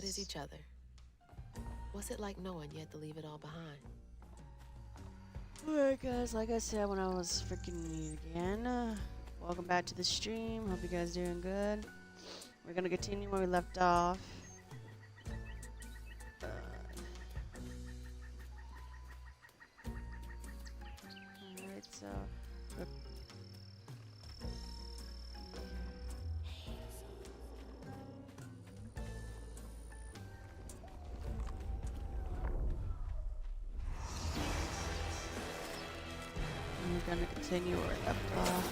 is each other? What's it like knowing you had to leave it all behind? Alright guys, like I said when I was freaking mute again, welcome back to the stream. Hope you guys doing good. We're gonna continue where we left off. Alright, so we're gonna continue where we left off.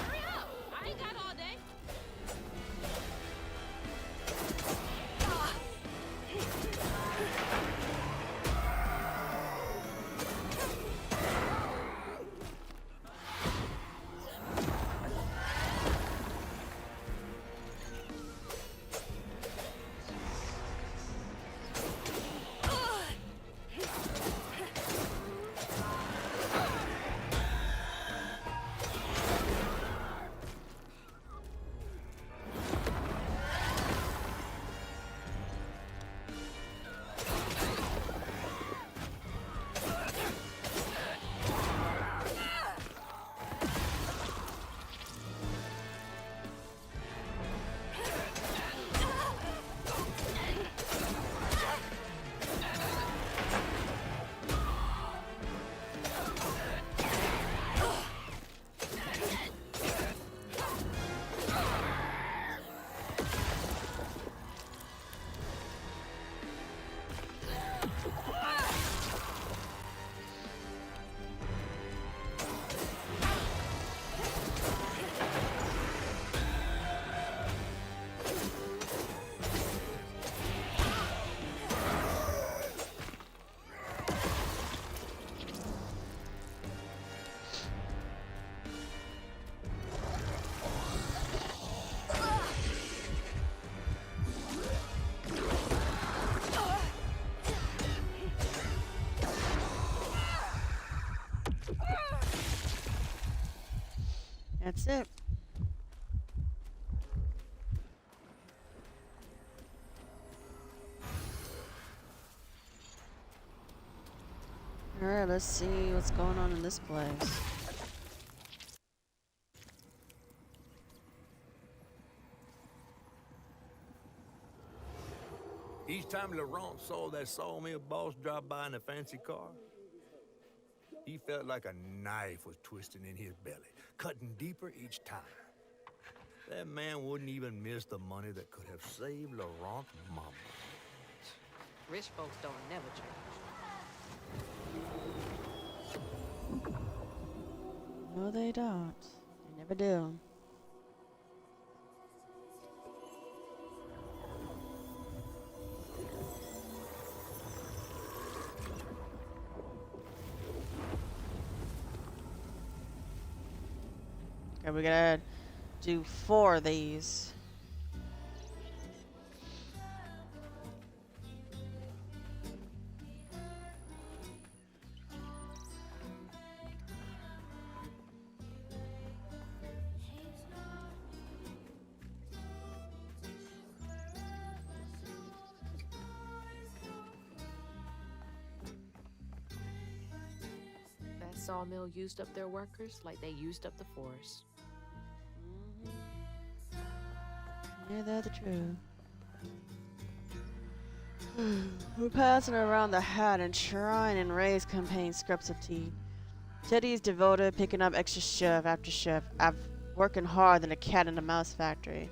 Hurry up! I ain't got all day. That's it. Alright, let's see what's going on in this place. Each time Laurent saw that sawmill boss drive by in a fancy car, he felt like a knife was twisting in his belly, cutting deeper each time. That man wouldn't even miss the money that could have saved Laurent's mama. Rich folks don't never change. No, they don't. They never do. Okay, we gotta do 4 of these. That sawmill used up their workers like they used up the forest. Yeah, that's the truth. We're passing around the hat and trying and raise campaign scraps of tea. Teddy's devoted, picking up extra shift after shift. I'm working hard than a cat in a mouse factory.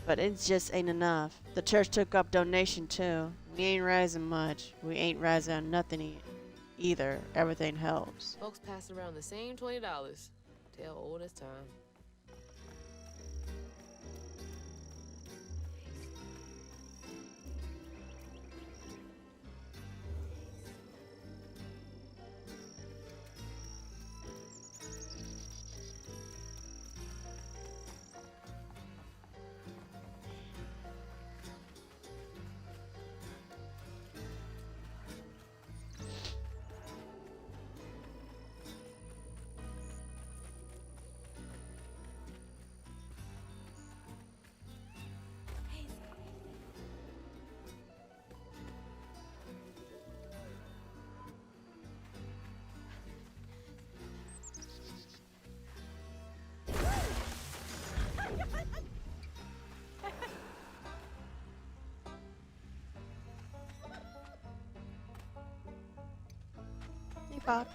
But it just ain't enough. The church took up donation too. We ain't rising much. We ain't rising on nothing either. Everything helps. Folks passing around the same $20. Tale old as time. box.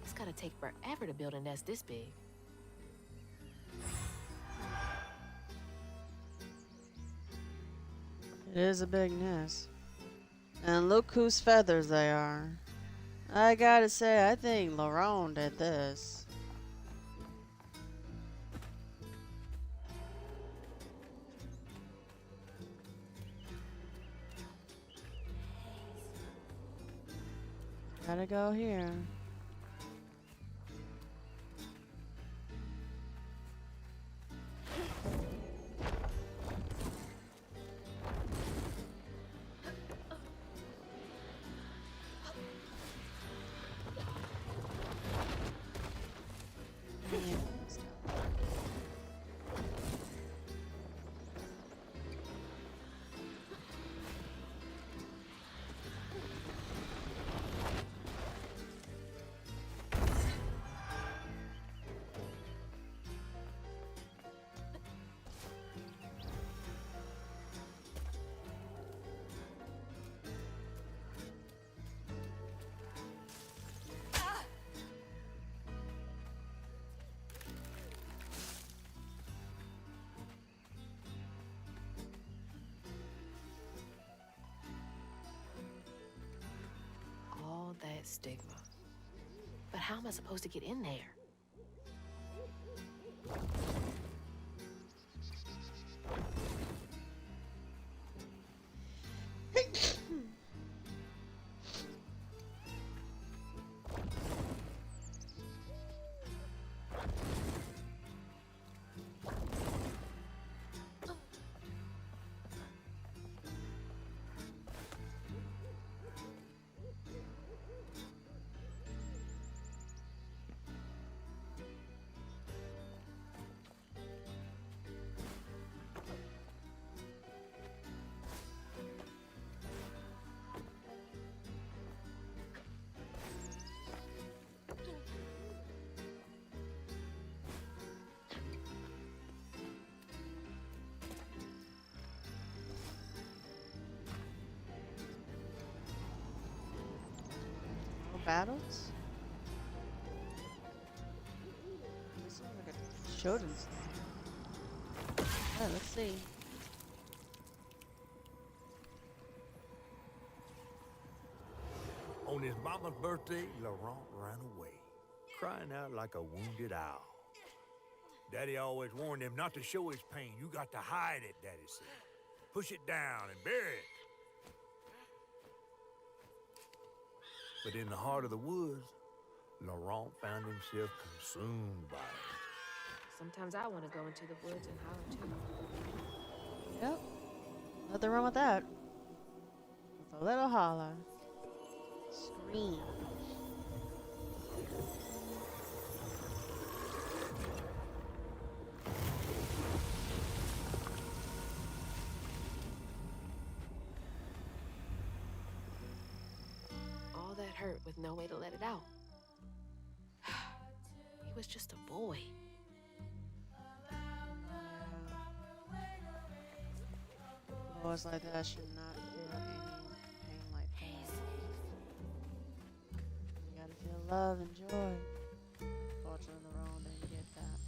It's gotta take forever to build a nest this big. It is a big nest. And look whose feathers they are. I gotta say, I think Laurent did this. Gotta go here. All that stigma. But how am I supposed to get in there? Battles? This is like a children's thing. Yeah, let's see. On his mama's birthday, Laurent ran away, crying out like a wounded owl. Daddy always warned him not to show his pain. You got to hide it, Daddy said. Push it down and bury it. But in the heart of the woods, Laurent found himself consumed by it. Sometimes I want to go into the woods and holler too. Yep. Nothing wrong with that. With a little holler. Scream. All that hurt with no way to let it out. He was just a boy. Boys like that should not feel any pain like that. You gotta feel love and joy. Fortunately, the wrong didn't get that.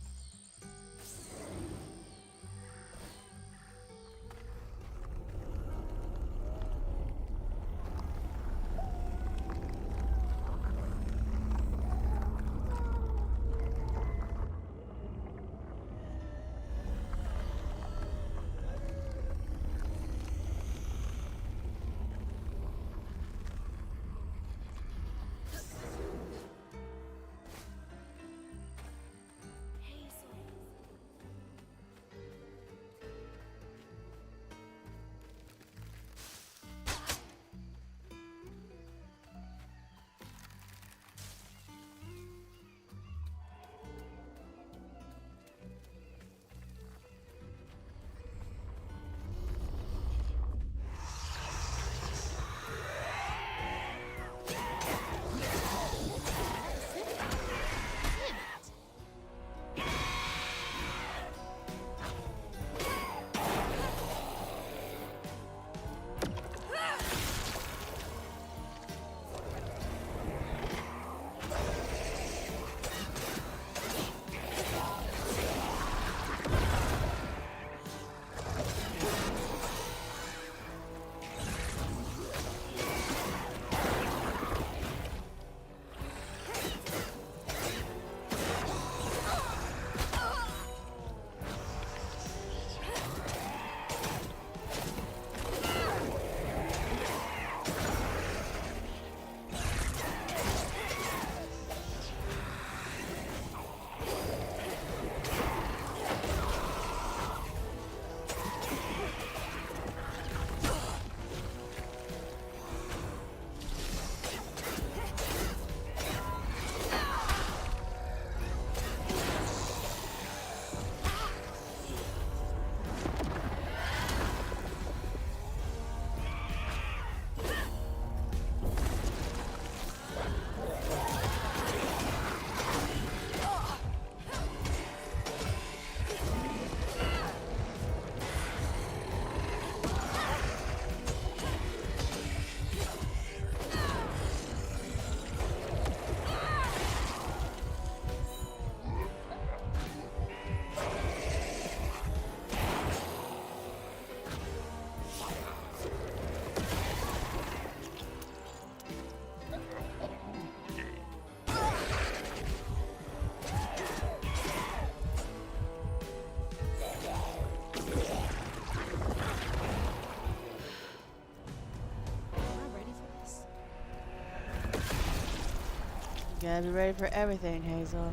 You gotta be ready for everything, Hazel.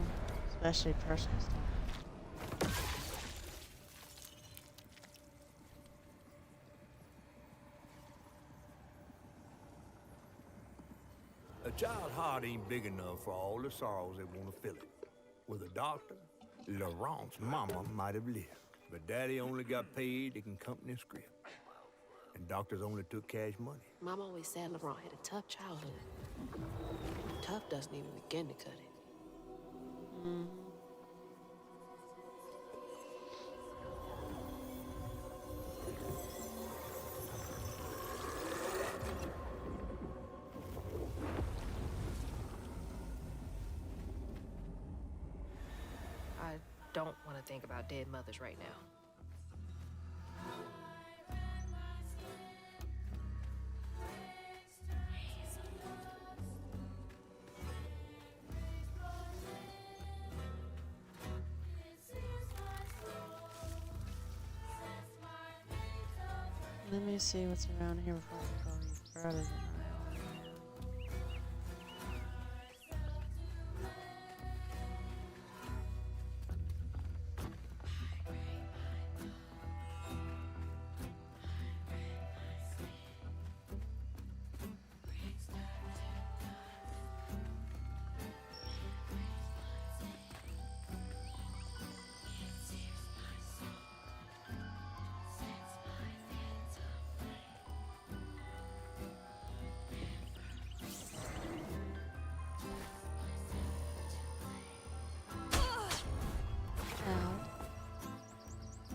Especially personal stuff. A child's heart ain't big enough for all the sorrows that want to fill it. With a doctor, Laurent's mama might have lived, but Daddy only got paid to accompany a script. And doctors only took cash money. Mom always said Laurent had a tough childhood. Tough doesn't even begin to cut it. Mm. I don't want to think about dead mothers right now. Let me see what's around here before I call you brothers.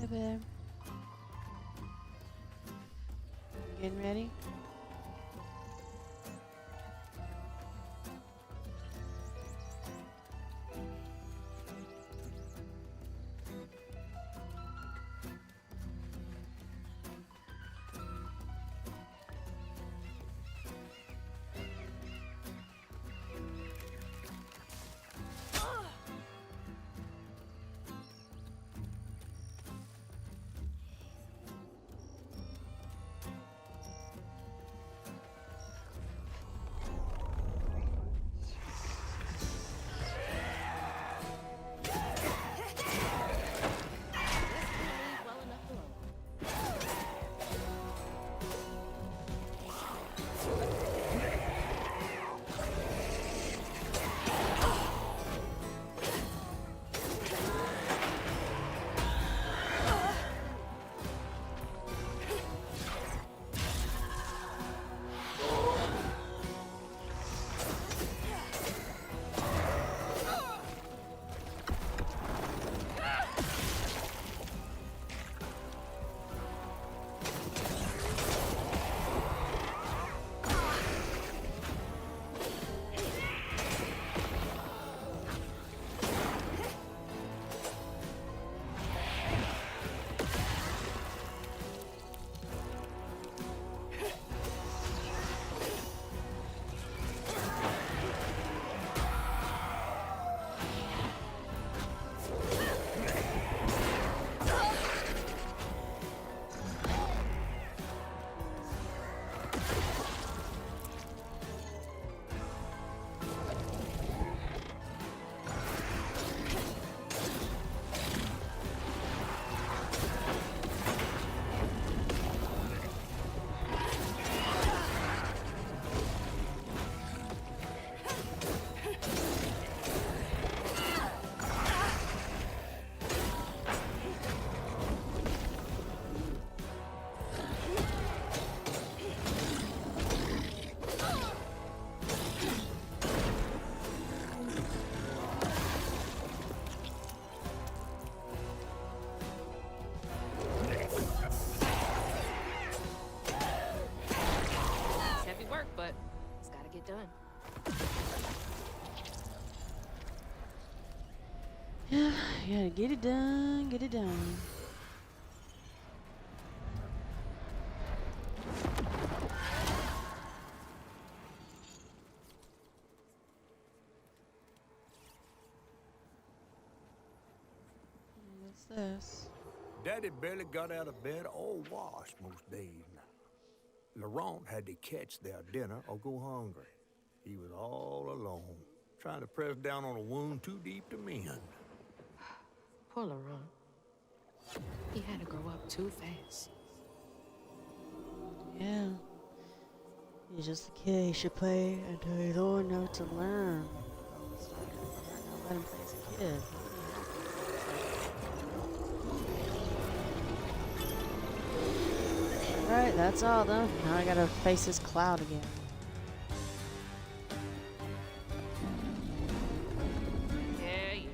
Hey, babe. Getting ready? done. Yeah, you gotta get it done, get it done. What's this? Daddy barely got out of bed or washed most days now. Laurent had to catch their dinner or go hungry. He was all alone, Trying to press down on a wound too deep to mend. Poor Laurent. He had to grow up too fast. Yeah. He's just a kid. He should play until he's old enough to learn. Let him play as a kid. Alright, that's all though. Now I gotta face this cloud again. Yeah, yeah.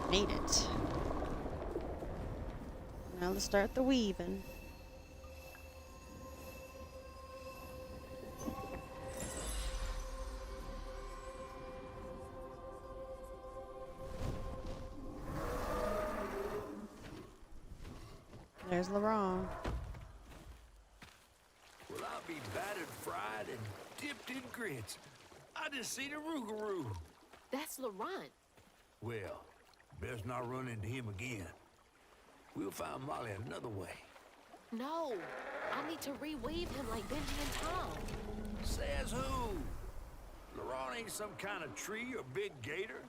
Made it. Now let's start the weaving. There's Laurent. Well, I'll be battered, fried, and dipped in grits. I just seen a rougarou. That's Laurent. Well, best not run into him again. We'll find Molly another way. No, I need to reweave him like Benji and Tom. Says who? Laurent ain't some kind of tree or big gator.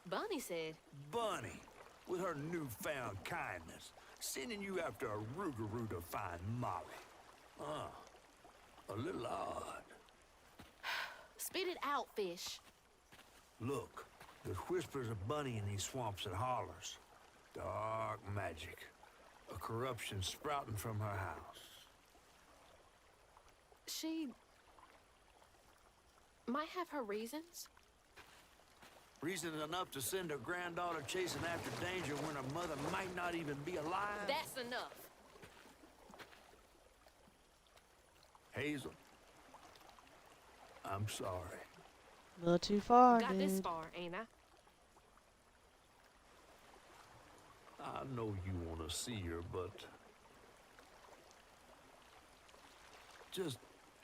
Bunny said, Bunny, with her newfound kindness, sending you after a rougarou to find Molly. A little odd. spit it out, fish. Look, there's whispers of Bunny in these swamps and hollers. Dark magic. A corruption sprouting from her house. She might have her reasons. Reason enough to send her granddaughter chasing after danger when her mother might not even be alive? That's enough. Hazel, I'm sorry. A little too far, Got this dude. far, ain't I? I know you want to see her, but just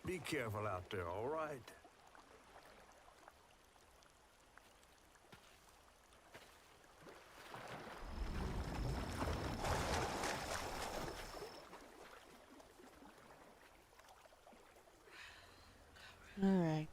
be careful out there, all right? All right.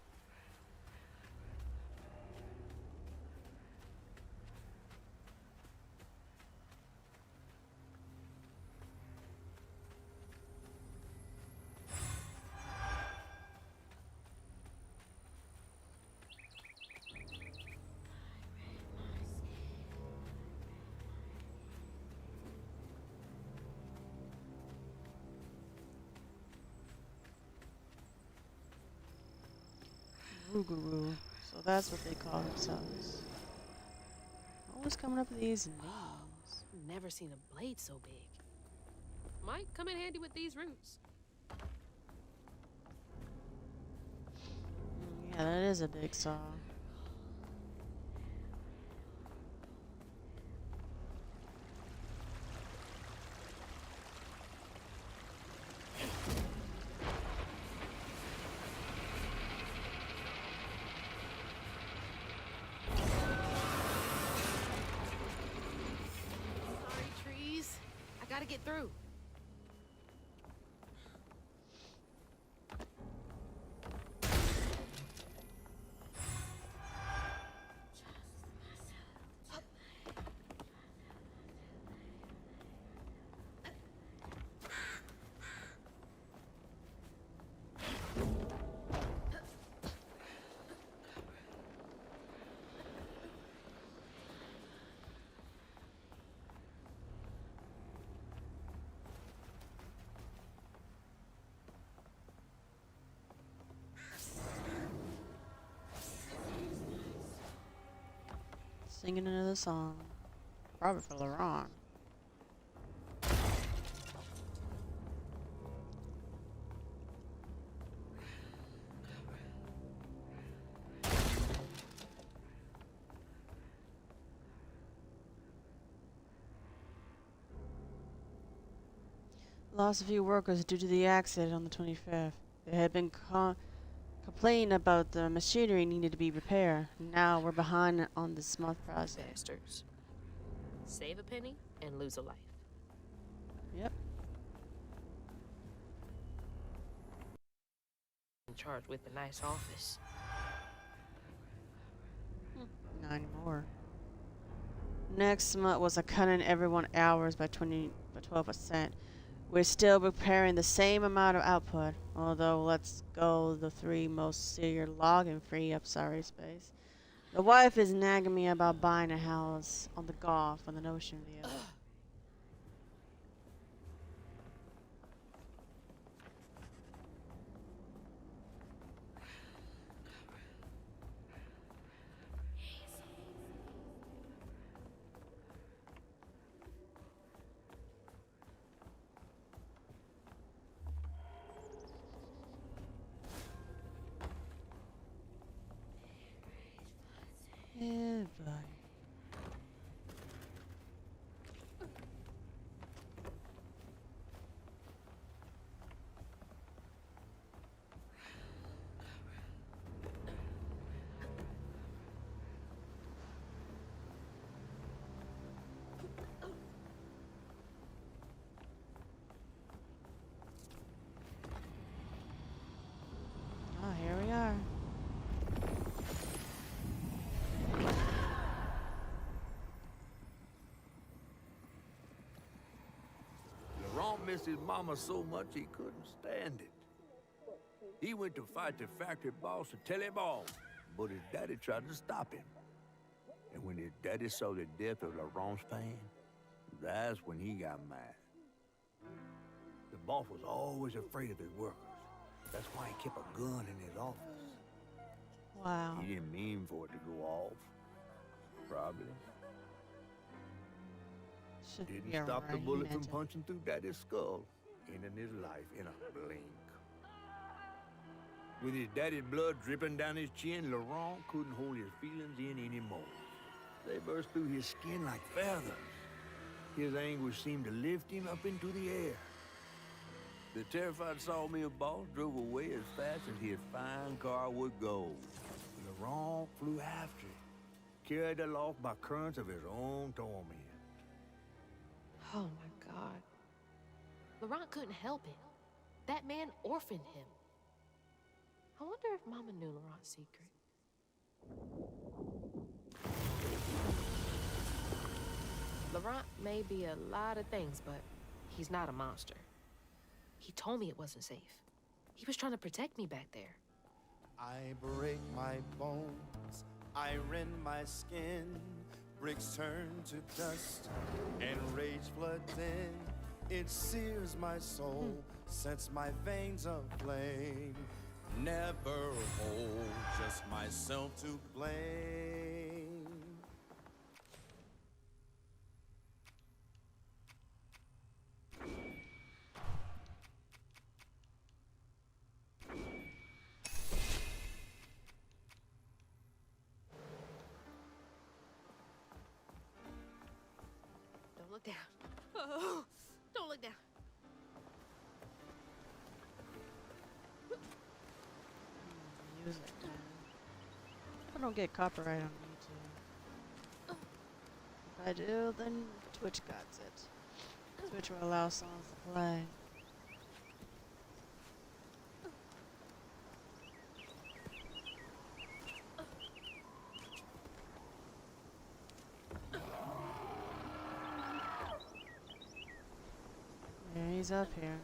Rougarou. So that's what they call themselves. Always coming up with these names. Never seen a blade so big. Might come in handy with these roots. Yeah, that is a big saw. Sorry, trees. I gotta get through. Singing another song. Probably for Laurent. Lost a few workers due to the accident on the 25th. They had been complaining about the machinery needed to be repaired. Now we're behind on the smooth process. Bastards. Save a penny and lose a life. Yep. In charge with a nice office. Not anymore. Next month was a cutting everyone hours by 12%. We're still preparing the same amount of output, although let's go the 3 most serious logging free up sorry space. The wife is nagging me about buying a house on the Gulf on the ocean view. Yeah, buddy. Oh, here we are. Laurent missed his mama so much he couldn't stand it. He went to fight the factory boss to tell him off, but his daddy tried to stop him. And when his daddy saw the death of Laurent's pain, that's when he got mad. The boss was always afraid of his workers. That's why he kept a gun in his office. Wow. He didn't mean for it to go off. Probably. Shouldn't be Didn't stop the alright, bullet from imagine. punching through Daddy's skull, ending his life in a blink. With his daddy's blood dripping down his chin, Laurent couldn't hold his feelings in anymore. They burst through his skin like feathers. His anguish seemed to lift him up into the air. The terrified sawmill boss drove away as fast as his fine car would go. Laurent flew after it, carried aloft by currents of his own torment. Oh my God. Laurent couldn't help it. That man orphaned him. I wonder if Mama knew Laurent's secret. Laurent may be a lot of things, but he's not a monster. He told me it wasn't safe. He was trying to protect me back there. I break my bones, I rend my skin, bricks turn to dust, and rage floods in. It sears my soul, sets my veins aflame. Never hold just myself to blame. Don't look down. Oh, don't look down. Music, man. I don't get copyright on YouTube. If I do, then Twitch got it. Twitch will allow songs to play. Yeah, he's up here.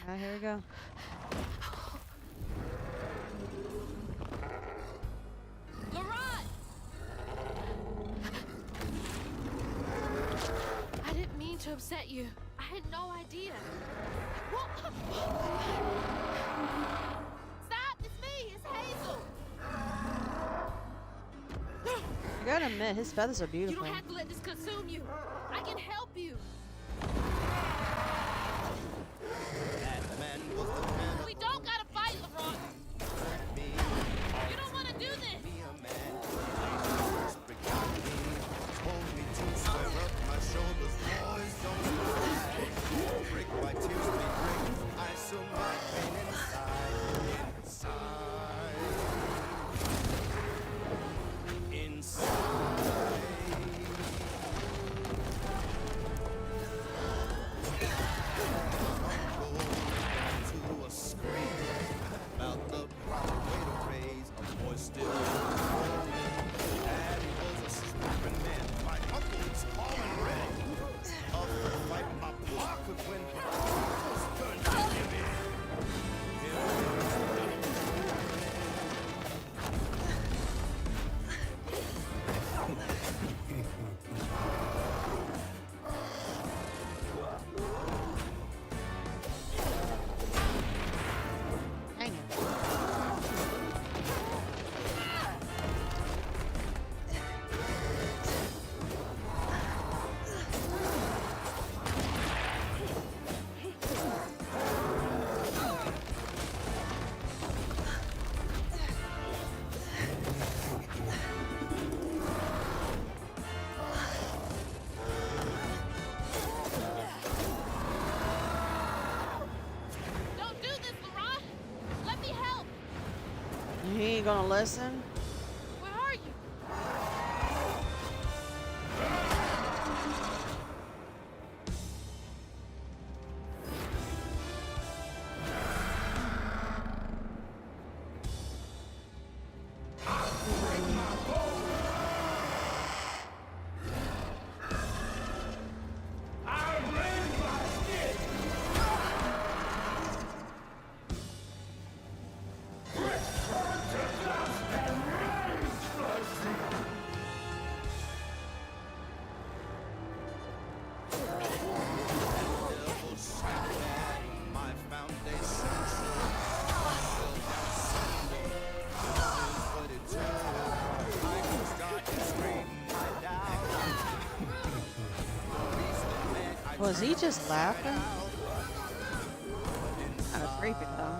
Alright, here we go. Laurent! upset you. I had no idea. Stop! It's me! It's Hazel! I gotta admit, his feathers are You beautiful. don't have to let this consume you. I can help you. That man was the man We don't gotta fight, LeBron. of me. You don't want to do this. Me a man. Brick got me. Told me to square up my shoulders. Boys don't lie. Brick by tears they break. I still my pain inside. Inside. To a scream about the proper way to raise a boy still rolling. Daddy was a stupid man. My uncle is all in red. A fair fight my pa could win, but I was turned to give in. Dang it. Don't do this, LeBron. Let me help. He ain't gonna listen. Where are you? Devil shot at my foundation. Built down Sunday. This is what it took. I can start to scream my doubt. Release the man I Was he turned just laughing? out. Kind of creepy though.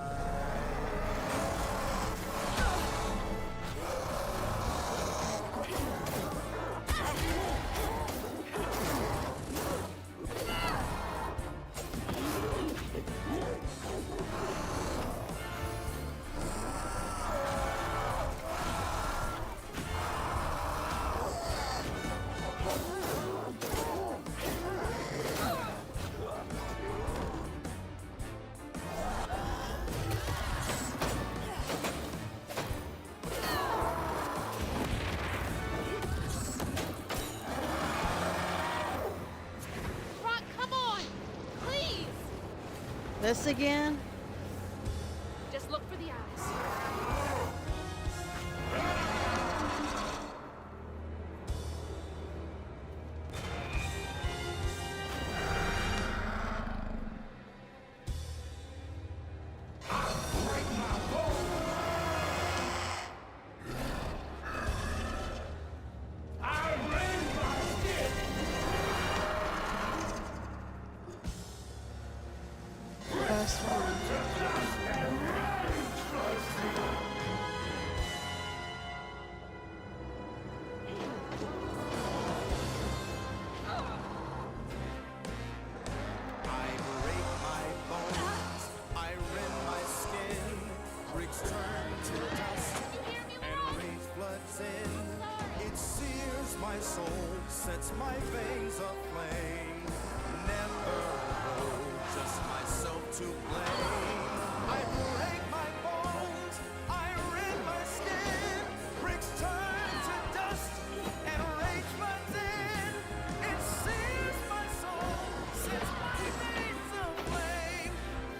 Rock, come on. Please. This again? Just look for the eyes. First one. I break my bones, I rend my skin, bricks turn to dust, and rage floods in. It sears my soul, sets my veins aflame. Never hold just myself to blame. I break my bones, I rend my skin, bricks turn to dust, and rage floods in. It sears my soul, sets my veins aflame.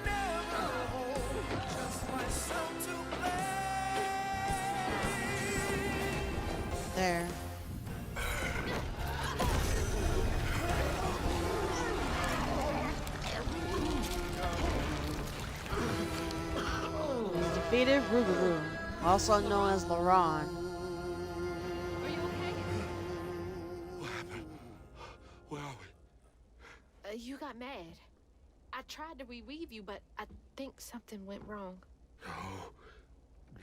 Never hold just myself to blame. There. defeated Rougarou, also known as Laurent. Are you okay? What happened? Where are we? You got mad. I tried to reweave you, but I think something went wrong.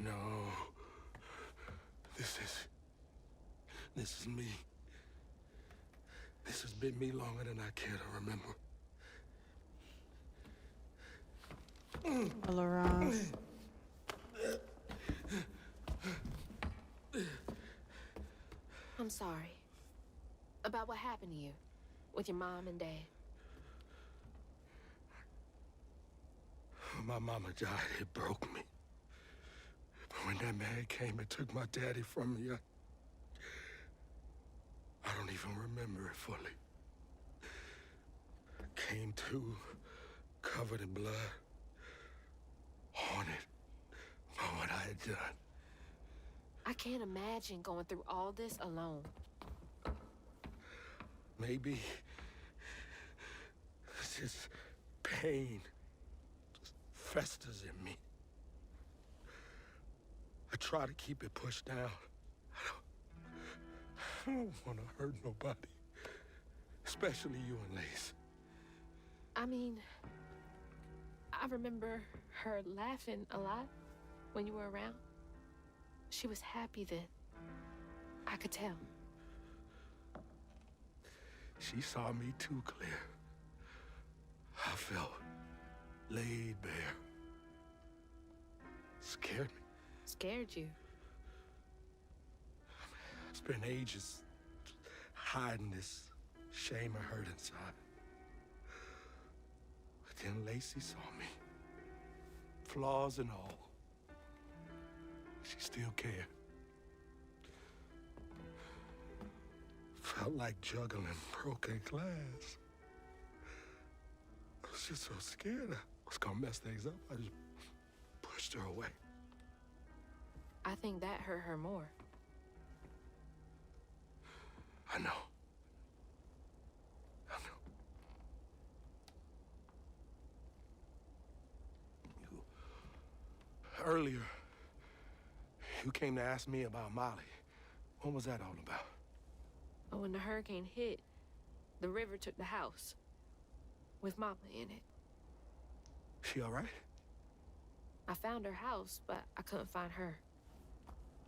No. This is me. This has been me longer than I care to remember. Laurent. I'm sorry. About what happened to you with your mom and dad. My mama died. It broke me. But when that man came and took my daddy from me, I don't even remember it fully. Came to, covered in blood, haunted by what I had done. I can't imagine going through all this alone. Maybe it's just pain just festers in me. I try to keep it pushed down. I don't want to hurt nobody, especially you and Lace. I mean, I remember her laughing a lot when you were around. She was happy then. I could tell. She saw me too clear. I felt laid bare. Scared me. Scared you? I spent ages hiding this shame and hurt inside. But then Lacey saw me. Flaws and all. She still cared. Felt like juggling broken glass. I was just so scared I was gonna mess things up. I just pushed her away. I think that hurt her more. I know. Earlier, you came to ask me about Molly. What was that all about? But when the hurricane hit, the river took the house. With Mama in it. She all right? I found her house, but I couldn't find her.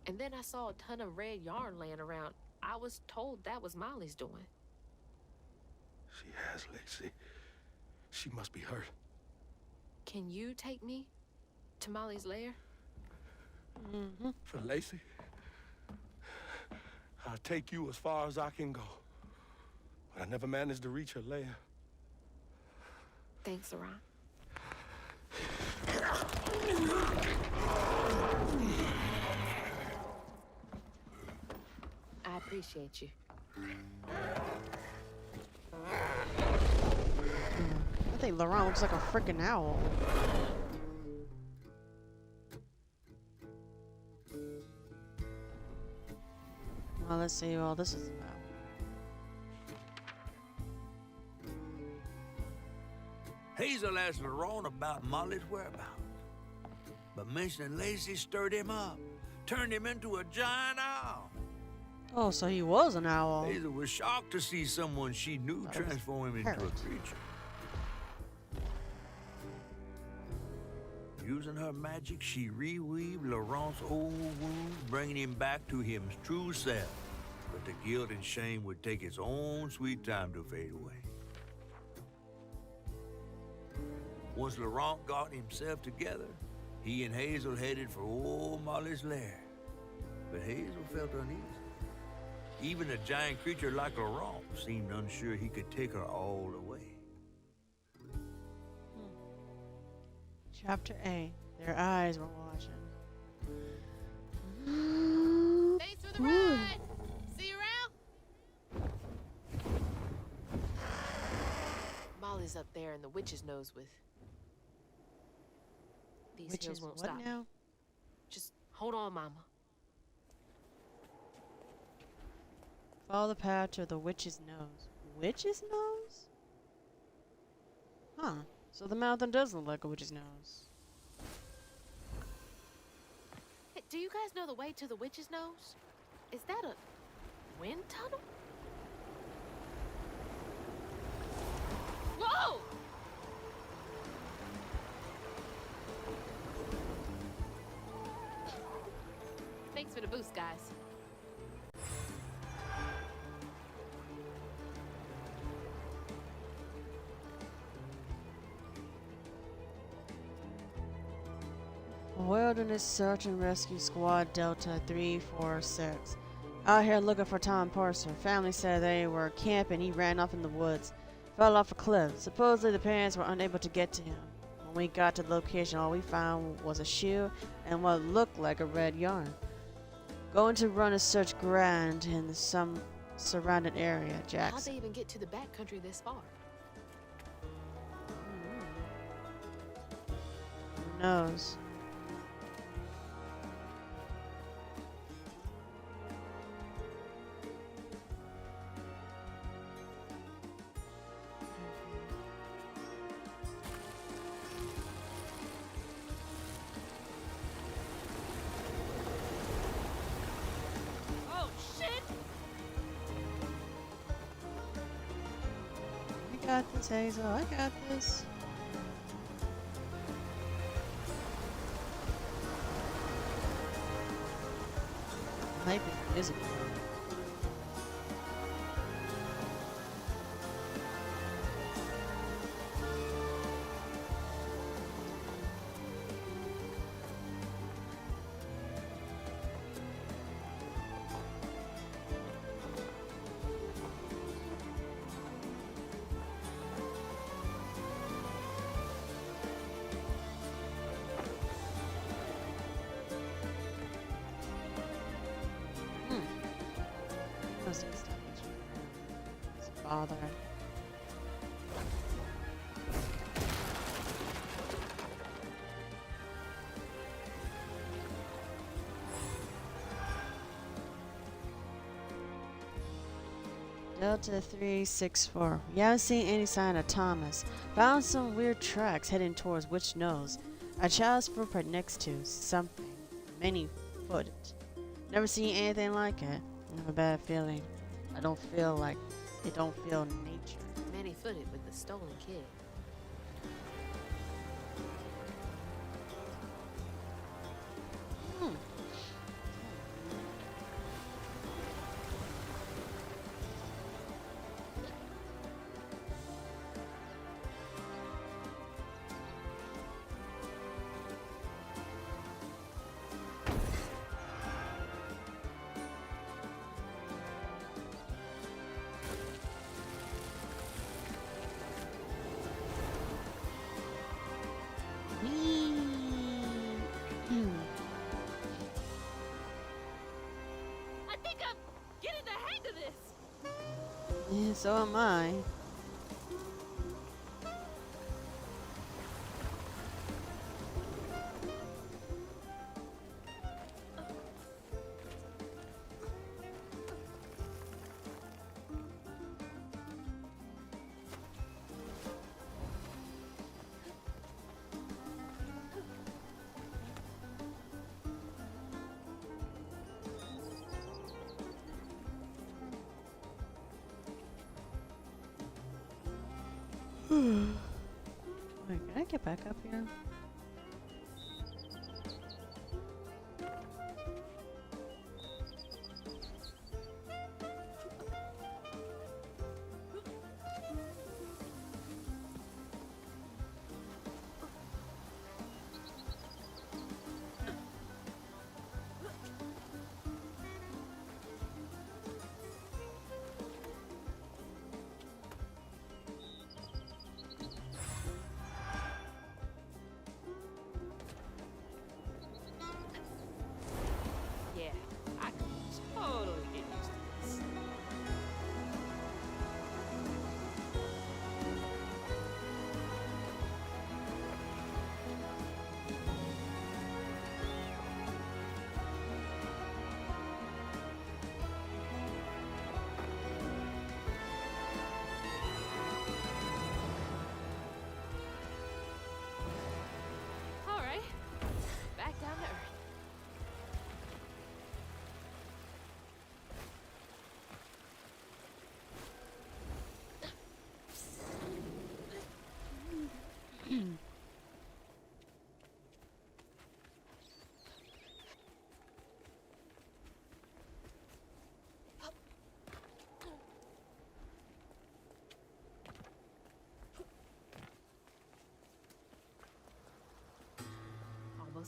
And then I saw a ton of red yarn laying around. I was told that was Molly's doing. She has, Lacey. She must be hurt. Can you take me to Molly's lair? Mm-hmm. For Lacey? I'll take you as far as I can go. But I never managed to reach her lair. Thanks, Laurent. I appreciate you. I think Laurent looks like a freaking owl. Well, let's see what all this is about. Hazel asked Laurent about Molly's whereabouts. But mentioning Lacey stirred him up, turned him into a giant owl. Oh, so he was an owl. Hazel was shocked to see someone she knew transform him into a creature. Using her magic, she reweaved Laurent's old wounds, bringing him back to his true self. But the guilt and shame would take its own sweet time to fade away. Once Laurent got himself together, he and Hazel headed for old Molly's lair. But Hazel felt uneasy. Even a giant creature like Laurent seemed unsure he could take her all away. Chapter 8. Their eyes were watching. Thanks for the ride! See you around? Molly's up there in the witch's nose with... These Which hills is won't what stop me. now? Just hold on, Mama. Follow the path to the witch's nose. Witch's nose? Huh. So the mountain does look like a witch's nose. Do you guys know the way to the witch's nose? Is that a wind tunnel? Whoa! Thanks for the boost, guys. Wilderness Search and Rescue Squad Delta 346. Out here looking for Tom Parser. Family said they were camping. He ran off in the woods. Fell off a cliff. Supposedly the parents were unable to get to him. When we got to the location, all we found was a shoe and what looked like a red yarn. Going to run a search ground in some surrounding area, How'd Jackson. they even get to the backcountry this far? Who knows? Oh, shit! I got this, Hazel. I got this. Might be music. Those things don't it's a bother. Delta 364. We haven't seen any sign of Thomas. Found some weird tracks heading towards Witch Nose. A child's footprint next to something. Many footed. Never seen anything like it. I have a bad feeling. I don't feel like it don't feel nature. Many-footed with the stolen kid. I think I'm getting the hang of this. Yeah, so am I. Wait, can I get back up here?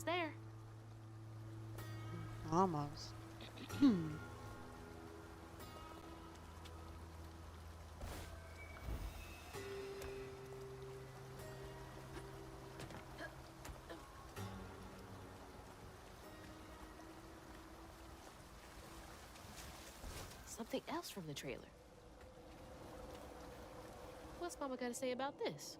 almost there. Almost. Something else from the trailer. What's Mama got to say about this?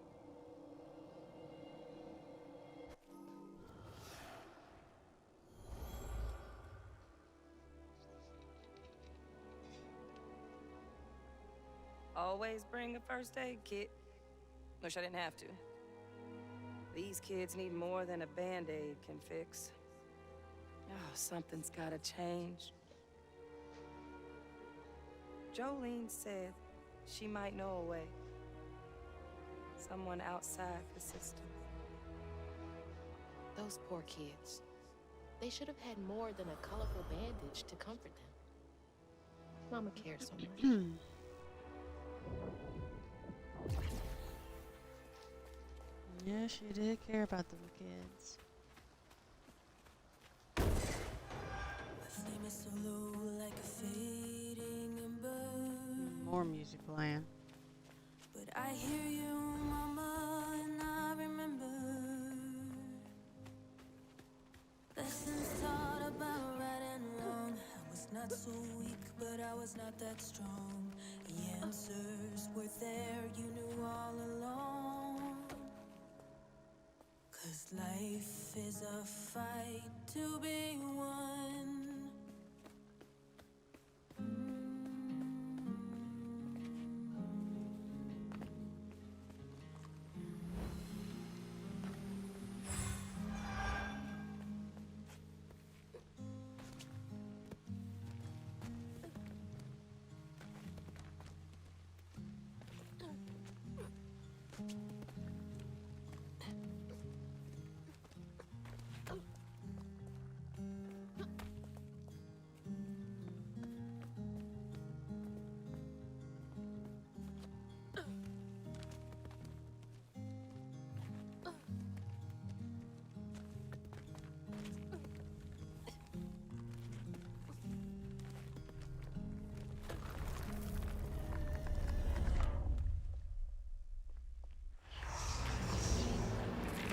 Always bring a first aid kit. Wish I didn't have to. These kids need more than a Band-Aid can fix. Oh, something's gotta change. Jolene said she might know a way. Someone outside the system. Those poor kids. They should have had more than a colorful bandage to comfort them. Mama cared so much. Yeah, she did care about them kids. More music playing. But I hear you, Mama, and I remember lessons taught about right and wrong. I was not so weak, but I was not that strong. The answers were there, you knew all along. 'Cause life is a fight to be won.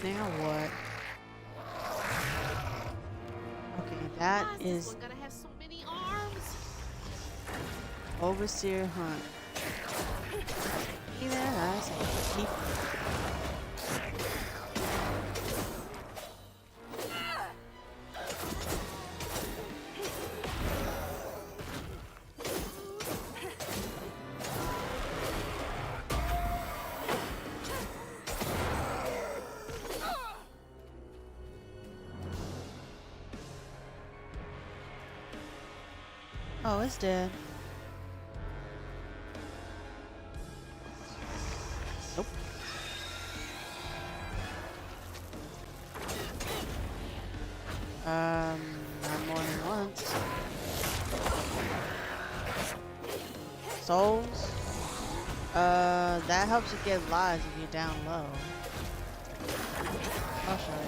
Now what? Okay, that Why is this is one gonna have so many arms? Overseer Hunt. See that? That's a keep. Oh, it's dead. Nope. Not more than once. Souls? That helps you get lives if you're down low. I'll show you.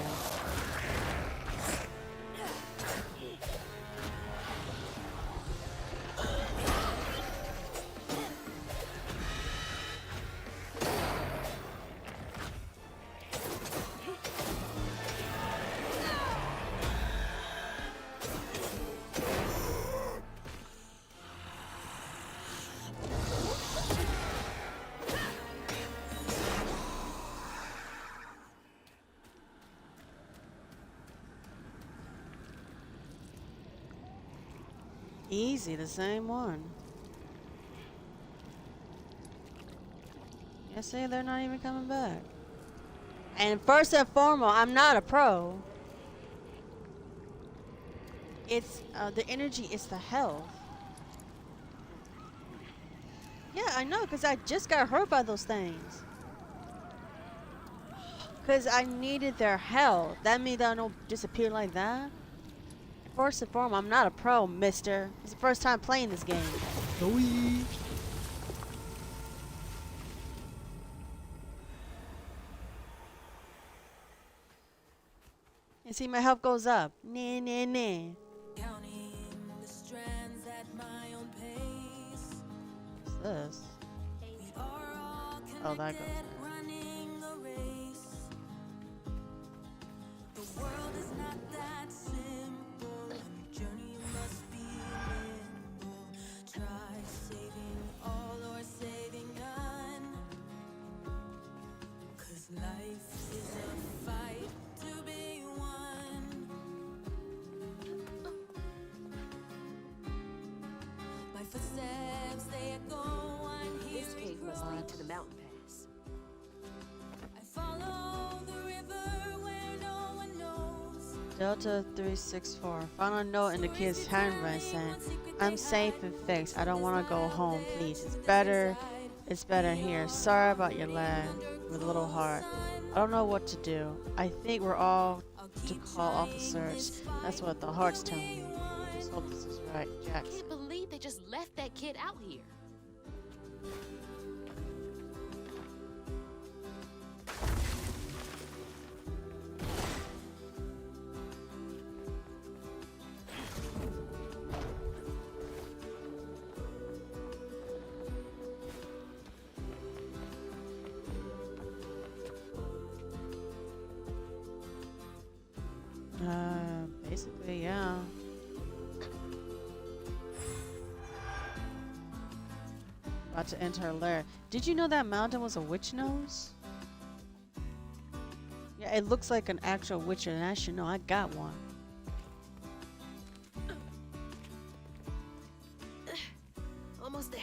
Easy, the same one. I say they're not even coming back. And first and foremost, I'm not a pro. It's the energy, it's the health. Yeah, I know, because I just got hurt by those things. Because I needed their health. That means I don't disappear like that. First and foremost, I'm not a pro, mister. It's the first time playing this game. see my health goes up. Nah, nah, nah. Counting the strands at my own pace. What's this? We are all Oh, that goes connected, there. running a race. The world is not that simple, and your journey must be nimble. Try saving all or saving none. 'Cause life is a fight to be won. My footsteps, they echo This unhearing cave must lead to the mountain pass. I follow the river where no one knows. Delta 364. Found a note in the kid's handwriting saying, I'm safe and fixed. I don't want to go home, please. It's better here. Sorry about your lad with a little heart. I don't know what to do. I think we're all to call off the search. That's what the heart's telling me. Just hope this is right, I Jackson. can't believe they just left that kid out here. Basically, yeah. About to enter her lair. Did you know that mountain was a witch nose? Yeah, it looks like an actual witch, and I should know. I got one. Almost there.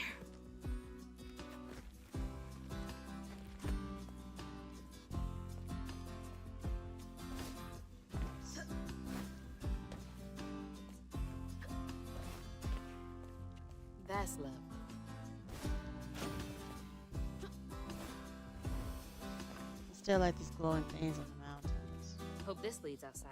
That's love. Still like these glowing things on the mountains. Hope this leads outside.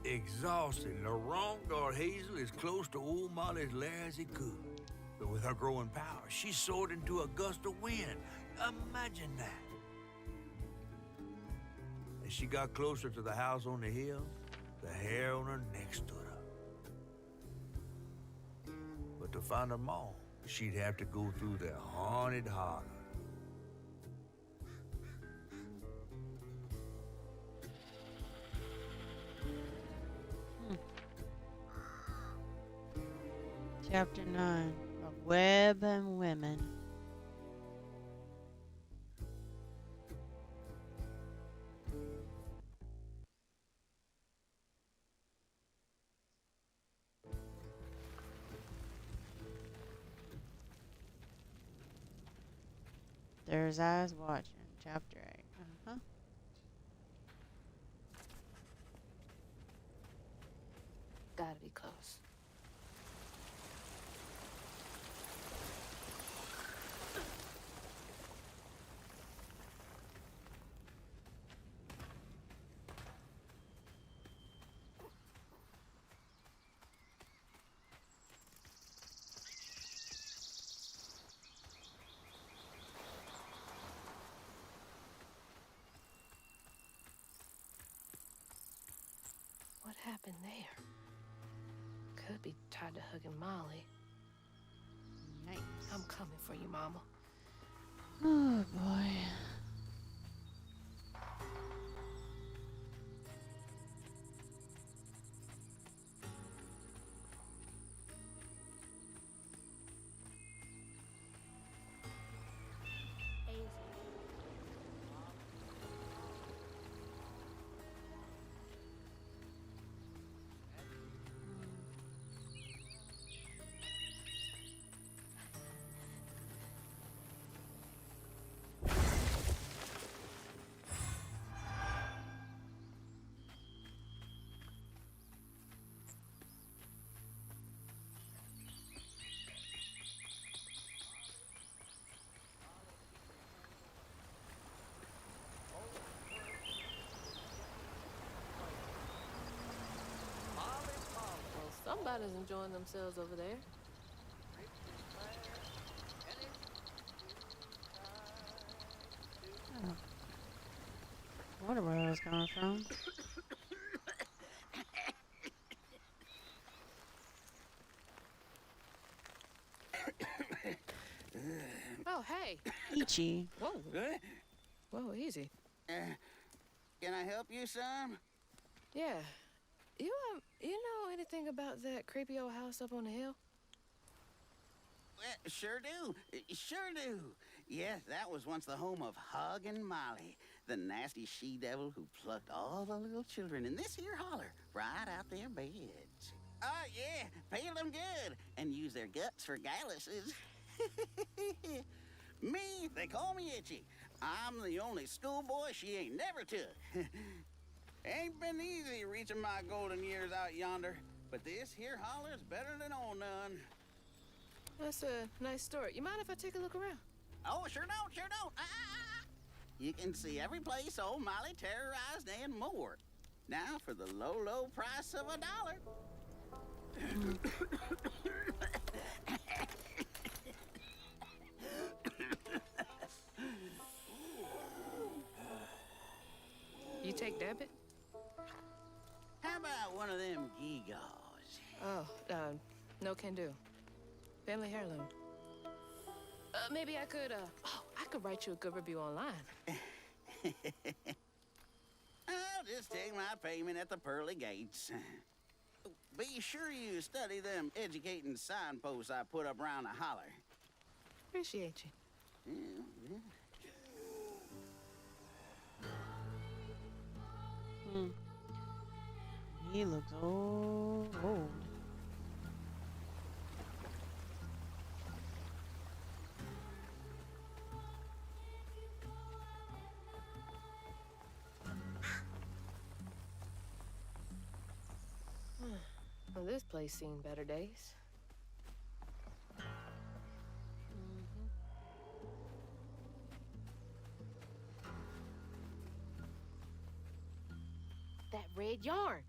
Exhausted, Laurent got Hazel as close to old Molly's lair as he could. But with her growing power, she soared into a gust of wind. Imagine that. As she got closer to the house on the hill, the hair on her neck stood up. But to find them all, she'd have to go through the haunted holler. Chapter 9 of Web and Women. There's eyes watching. Chapter 8. Uh-huh. Gotta be close. What happened there? Could be tied to hugging Molly. Nice. I'm coming for you, Mama. Oh boy. Well, somebody's enjoying themselves over there. wonder where that was coming from. Oh, hey. Peachy. Whoa. Huh? Whoa, easy. Can I help you, son? Yeah. You know anything about that creepy old house up on the hill? Well, sure do. Sure do. Yes, that was once the home of Hug and Molly, the nasty she-devil who plucked all the little children in this here holler right out their beds. Oh, yeah, peeled them good and used their guts for galluses. Me, they call me Itchy. I'm the only schoolboy she ain't never took. Ain't been easy reaching my golden years out yonder, but this here holler's better than old none. That's a nice story. You mind if I take a look around? Oh, sure don't, sure don't. You can see every place old Molly terrorized and more. Now for the low, low price of $1. You take debit? How about one of them gewgaws? Oh, no can do. Family heirloom. Maybe I could, I could write you a good review online. I'll just take my payment at the pearly gates. Be sure you study them educating signposts I put up around the holler. Appreciate you. Yeah. He looks old. Well, this place seen better days. That red yarn.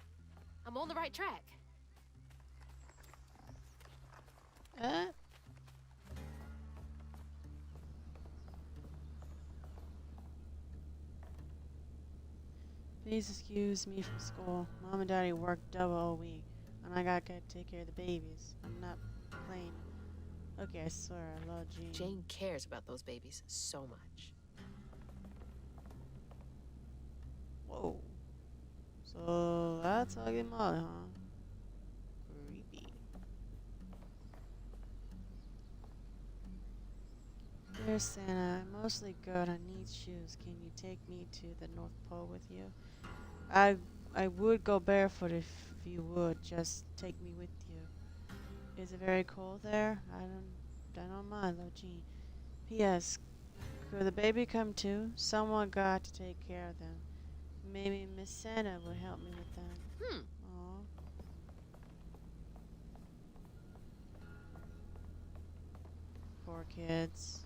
I'm on the right track. Please excuse me from school. Mom and Daddy worked double all week, and I gotta take care of the babies. I'm not complaining. Okay, I swear, I love Jean. Jane cares about those babies so much. Whoa. So that's Ugly Molly, huh? Creepy. Dear Santa, I'm mostly good. I need shoes. Can you take me to the North Pole with you? I would go barefoot if you would. Just take me with you. Is it very cold there? I don't mind, though, Jean. P.S. Could the baby come too? Someone got to take care of them. Maybe Miss Santa would help me with them. Aw. Poor kids.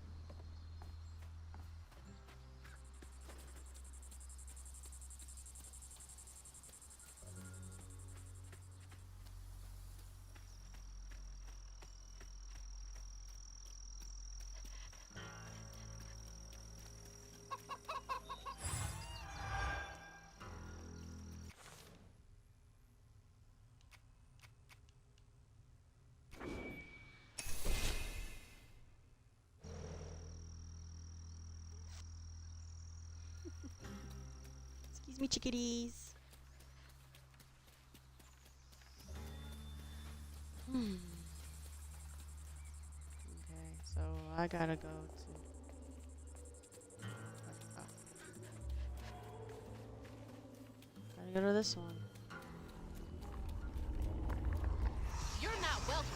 Excuse me, chickadees. Okay, so I gotta go to... Gotta go to this one. You're not welcome.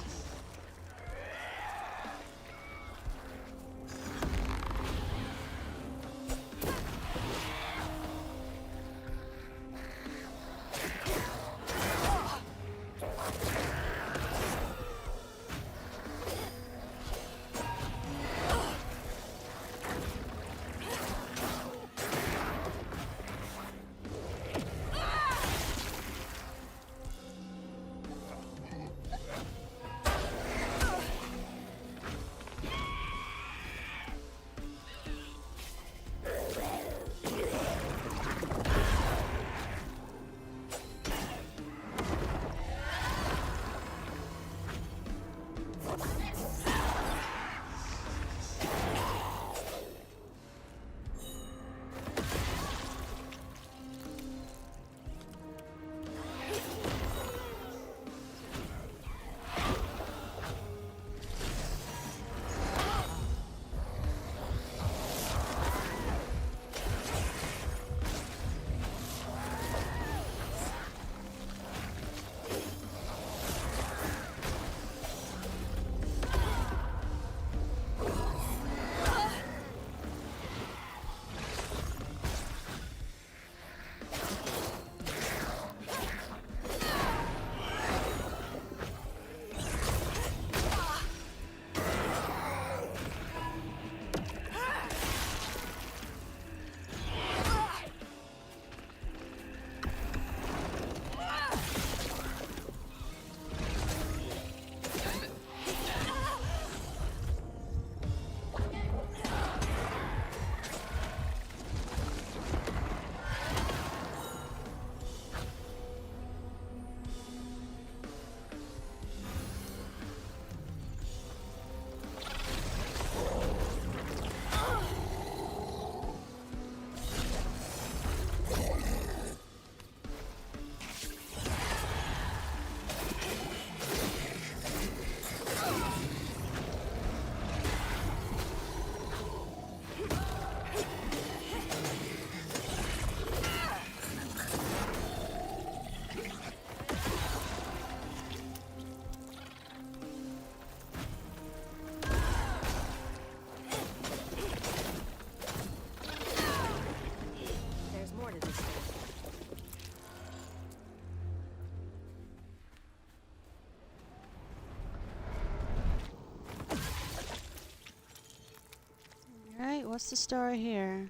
what's the story here?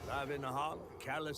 Live in the holler, callous